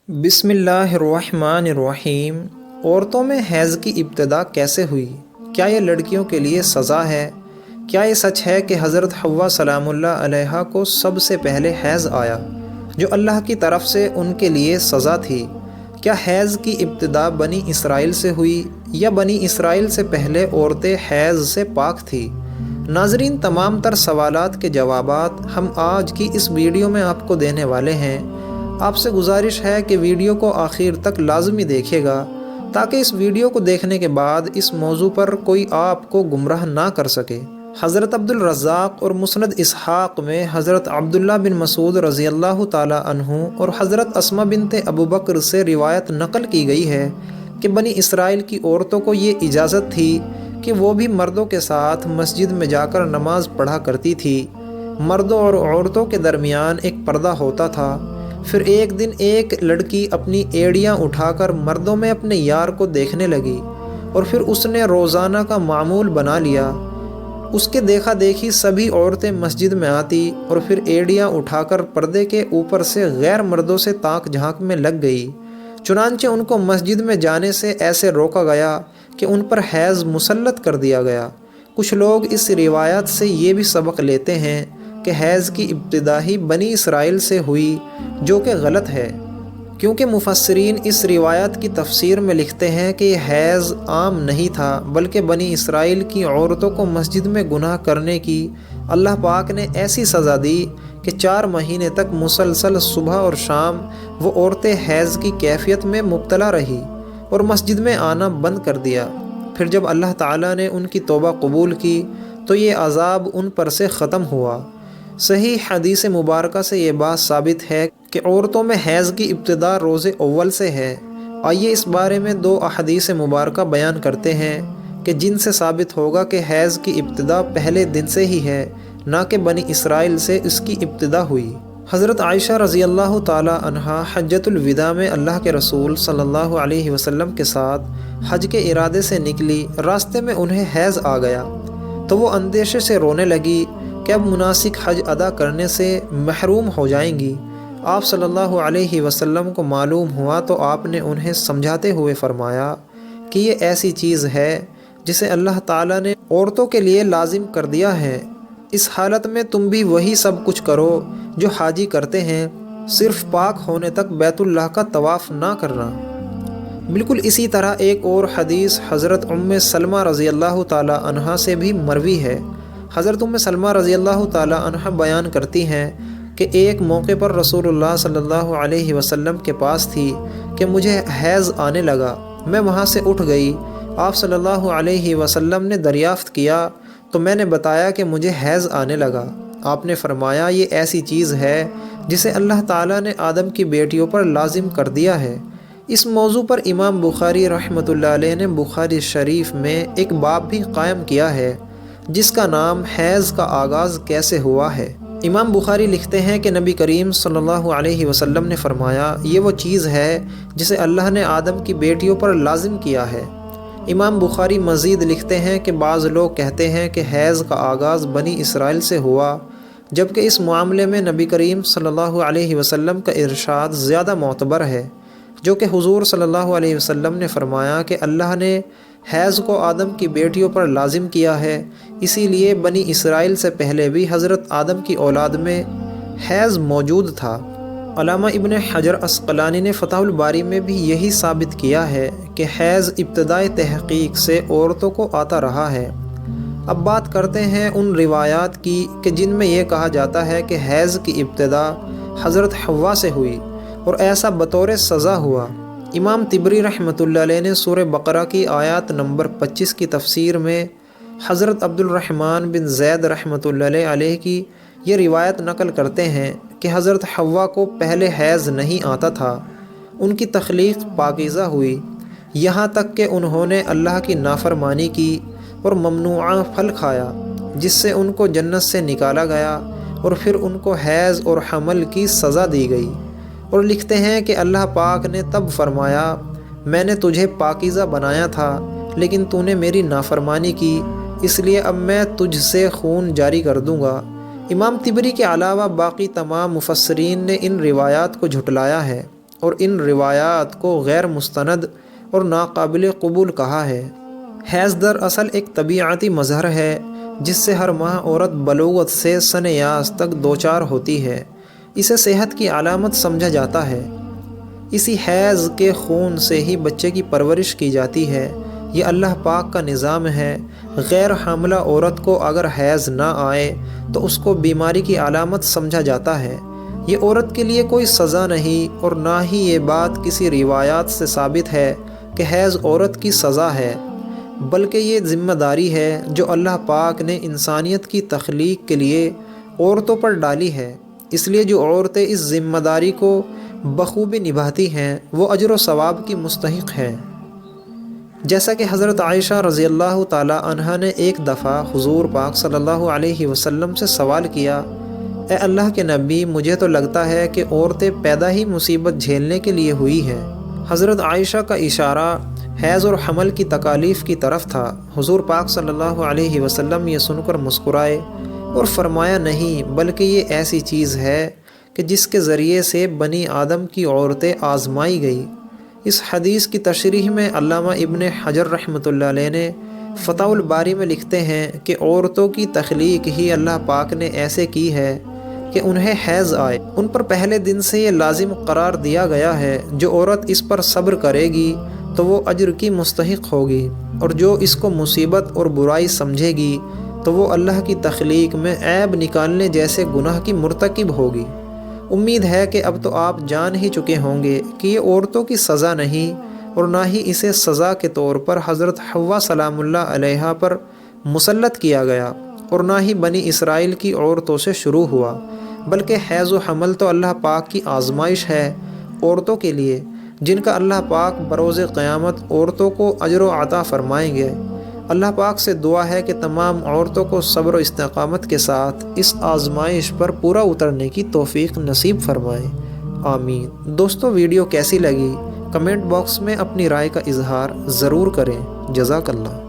بسم اللہ الرحمن الرحیم۔ عورتوں میں حیض کی ابتدا کیسے ہوئی؟ کیا یہ لڑکیوں کے لیے سزا ہے؟ کیا یہ سچ ہے کہ حضرت حوا سلام اللہ علیہا کو سب سے پہلے حیض آیا جو اللہ کی طرف سے ان کے لیے سزا تھی؟ کیا حیض کی ابتدا بنی اسرائیل سے ہوئی یا بنی اسرائیل سے پہلے عورتیں حیض سے پاک تھی؟ ناظرین، تمام تر سوالات کے جوابات ہم آج کی اس ویڈیو میں آپ کو دینے والے ہیں۔ آپ سے گزارش ہے کہ ویڈیو کو آخر تک لازمی دیکھیے گا تاکہ اس ویڈیو کو دیکھنے کے بعد اس موضوع پر کوئی آپ کو گمراہ نہ کر سکے۔ حضرت عبد الرزاق اور مسند اسحاق میں حضرت عبداللہ بن مسعود رضی اللہ تعالی عنہ اور حضرت اسماء بنت ابو بکر سے روایت نقل کی گئی ہے کہ بنی اسرائیل کی عورتوں کو یہ اجازت تھی کہ وہ بھی مردوں کے ساتھ مسجد میں جا کر نماز پڑھا کرتی تھی۔ مردوں اور عورتوں کے درمیان ایک پردہ ہوتا تھا۔ پھر ایک دن ایک لڑکی اپنی ایڑیاں اٹھا کر مردوں میں اپنے یار کو دیکھنے لگی اور پھر اس نے روزانہ کا معمول بنا لیا۔ اس کے دیکھا دیکھی سبھی عورتیں مسجد میں آتی اور پھر ایڑیاں اٹھا کر پردے کے اوپر سے غیر مردوں سے تاک جھانک میں لگ گئی۔ چنانچہ ان کو مسجد میں جانے سے ایسے روکا گیا کہ ان پر حیض مسلط کر دیا گیا۔ کچھ لوگ اس روایت سے یہ بھی سبق لیتے ہیں کہ حیض کی ابتدا ہی بنی اسرائیل سے ہوئی، جو کہ غلط ہے، کیونکہ مفسرین اس روایت کی تفسیر میں لکھتے ہیں کہ یہ حیض عام نہیں تھا بلکہ بنی اسرائیل کی عورتوں کو مسجد میں گناہ کرنے کی اللہ پاک نے ایسی سزا دی کہ 4 مہینے تک مسلسل صبح اور شام وہ عورتیں حیض کی کیفیت میں مبتلا رہی اور مسجد میں آنا بند کر دیا۔ پھر جب اللہ تعالیٰ نے ان کی توبہ قبول کی تو یہ عذاب ان پر سے ختم ہوا۔ صحیح حدیث مبارکہ سے یہ بات ثابت ہے کہ عورتوں میں حیض کی ابتدا روز اول سے ہے۔ آئیے اس بارے میں 2 احادیث مبارکہ بیان کرتے ہیں کہ جن سے ثابت ہوگا کہ حیض کی ابتدا پہلے دن سے ہی ہے، نہ کہ بنی اسرائیل سے اس کی ابتدا ہوئی۔ حضرت عائشہ رضی اللہ تعالی عنہا حجۃ الوداع میں اللہ کے رسول صلی اللہ علیہ وسلم کے ساتھ حج کے ارادے سے نکلی۔ راستے میں انہیں حیض آ گیا تو وہ اندیشے سے رونے لگی کہ اب مناسک حج ادا کرنے سے محروم ہو جائیں گی۔ آپ صلی اللہ علیہ وسلم کو معلوم ہوا تو آپ نے انہیں سمجھاتے ہوئے فرمایا کہ یہ ایسی چیز ہے جسے اللہ تعالیٰ نے عورتوں کے لیے لازم کر دیا ہے۔ اس حالت میں تم بھی وہی سب کچھ کرو جو حاجی کرتے ہیں، صرف پاک ہونے تک بیت اللہ کا طواف نہ کرنا۔ بالکل اسی طرح ایک اور حدیث حضرت ام سلمہ رضی اللہ تعالی عنہا سے بھی مروی ہے۔ حضرت ام سلمہ رضی اللہ تعالی عنہا بیان کرتی ہیں کہ ایک موقع پر رسول اللہ صلی اللہ علیہ وسلم کے پاس تھی کہ مجھے حیض آنے لگا۔ میں وہاں سے اٹھ گئی۔ آپ صلی اللہ علیہ وسلم نے دریافت کیا تو میں نے بتایا کہ مجھے حیض آنے لگا۔ آپ نے فرمایا یہ ایسی چیز ہے جسے اللہ تعالیٰ نے آدم کی بیٹیوں پر لازم کر دیا ہے۔ اس موضوع پر امام بخاری رحمۃ اللہ علیہ نے بخاری شریف میں ایک باب بھی قائم کیا ہے جس کا نام حیض کا آغاز کیسے ہوا ہے۔ امام بخاری لکھتے ہیں کہ نبی کریم صلی اللہ علیہ وسلم نے فرمایا یہ وہ چیز ہے جسے اللہ نے آدم کی بیٹیوں پر لازم کیا ہے۔ امام بخاری مزید لکھتے ہیں کہ بعض لوگ کہتے ہیں کہ حیض کا آغاز بنی اسرائیل سے ہوا، جبکہ اس معاملے میں نبی کریم صلی اللہ علیہ وسلم کا ارشاد زیادہ معتبر ہے، جو کہ حضور صلی اللہ علیہ وسلم نے فرمایا کہ اللہ نے حیض کو آدم کی بیٹیوں پر لازم کیا ہے، اسی لیے بنی اسرائیل سے پہلے بھی حضرت آدم کی اولاد میں حیض موجود تھا۔ علامہ ابن حجر عسقلانی نے فتح الباری میں بھی یہی ثابت کیا ہے کہ حیض ابتدائی تحقیق سے عورتوں کو آتا رہا ہے۔ اب بات کرتے ہیں ان روایات کی کہ جن میں یہ کہا جاتا ہے کہ حیض کی ابتدا حضرت حوا سے ہوئی اور ایسا بطور سزا ہوا۔ امام طبری رحمۃ اللہ علیہ نے سورہ بقرہ کی آیات نمبر 25 کی تفسیر میں حضرت عبد الرحمن بن زید رحمۃ اللہ علیہ کی یہ روایت نقل کرتے ہیں کہ حضرت حوا کو پہلے حیض نہیں آتا تھا، ان کی تخلیق پاکیزہ ہوئی، یہاں تک کہ انہوں نے اللہ کی نافرمانی کی اور ممنوعہ پھل کھایا جس سے ان کو جنت سے نکالا گیا، اور پھر ان کو حیض اور حمل کی سزا دی گئی۔ اور لکھتے ہیں کہ اللہ پاک نے تب فرمایا میں نے تجھے پاکیزہ بنایا تھا لیکن تو نے میری نافرمانی کی، اس لیے اب میں تجھ سے خون جاری کر دوں گا۔ امام طبری کے علاوہ باقی تمام مفسرین نے ان روایات کو جھٹلایا ہے اور ان روایات کو غیر مستند اور ناقابل قبول کہا ہے۔ حیض دراصل ایک طبیعتی مظہر ہے جس سے ہر ماہ عورت بلوغت سے سن یاس تک دوچار ہوتی ہے۔ اسے صحت کی علامت سمجھا جاتا ہے۔ اسی حیض کے خون سے ہی بچے کی پرورش کی جاتی ہے۔ یہ اللہ پاک کا نظام ہے۔ غیر حاملہ عورت کو اگر حیض نہ آئے تو اس کو بیماری کی علامت سمجھا جاتا ہے۔ یہ عورت کے لیے کوئی سزا نہیں، اور نہ ہی یہ بات کسی روایات سے ثابت ہے کہ حیض عورت کی سزا ہے، بلکہ یہ ذمہ داری ہے جو اللہ پاک نے انسانیت کی تخلیق کے لیے عورتوں پر ڈالی ہے۔ اس لیے جو عورتیں اس ذمہ داری کو بخوبی نبھاتی ہیں وہ اجر و ثواب کی مستحق ہیں۔ جیسا کہ حضرت عائشہ رضی اللہ تعالی عنہا نے ایک دفعہ حضور پاک صلی اللہ علیہ وسلم سے سوال کیا، اے اللہ کے نبی، مجھے تو لگتا ہے کہ عورتیں پیدا ہی مصیبت جھیلنے کے لیے ہوئی ہیں۔ حضرت عائشہ کا اشارہ حیض اور حمل کی تکالیف کی طرف تھا۔ حضور پاک صلی اللہ علیہ وسلم یہ سن کر مسکرائے اور فرمایا، نہیں، بلکہ یہ ایسی چیز ہے کہ جس کے ذریعے سے بنی آدم کی عورتیں آزمائی گئی۔ اس حدیث کی تشریح میں علامہ ابن حجر رحمۃ اللہ علیہ نے فتح الباری میں لکھتے ہیں کہ عورتوں کی تخلیق ہی اللہ پاک نے ایسے کی ہے کہ انہیں حیض آئے۔ ان پر پہلے دن سے یہ لازم قرار دیا گیا ہے، جو عورت اس پر صبر کرے گی تو وہ اجر کی مستحق ہوگی، اور جو اس کو مصیبت اور برائی سمجھے گی تو وہ اللہ کی تخلیق میں عیب نکالنے جیسے گناہ کی مرتکب ہوگی۔ امید ہے کہ اب تو آپ جان ہی چکے ہوں گے کہ یہ عورتوں کی سزا نہیں، اور نہ ہی اسے سزا کے طور پر حضرت حوا سلام اللہ علیہا پر مسلط کیا گیا، اور نہ ہی بنی اسرائیل کی عورتوں سے شروع ہوا، بلکہ حیض و حمل تو اللہ پاک کی آزمائش ہے عورتوں کے لیے، جن کا اللہ پاک بروز قیامت عورتوں کو اجر و عطا فرمائیں گے۔ اللہ پاک سے دعا ہے کہ تمام عورتوں کو صبر و استقامت کے ساتھ اس آزمائش پر پورا اترنے کی توفیق نصیب فرمائے، آمین۔ دوستو، ویڈیو کیسی لگی؟ کمنٹ باکس میں اپنی رائے کا اظہار ضرور کریں۔ جزاک اللہ۔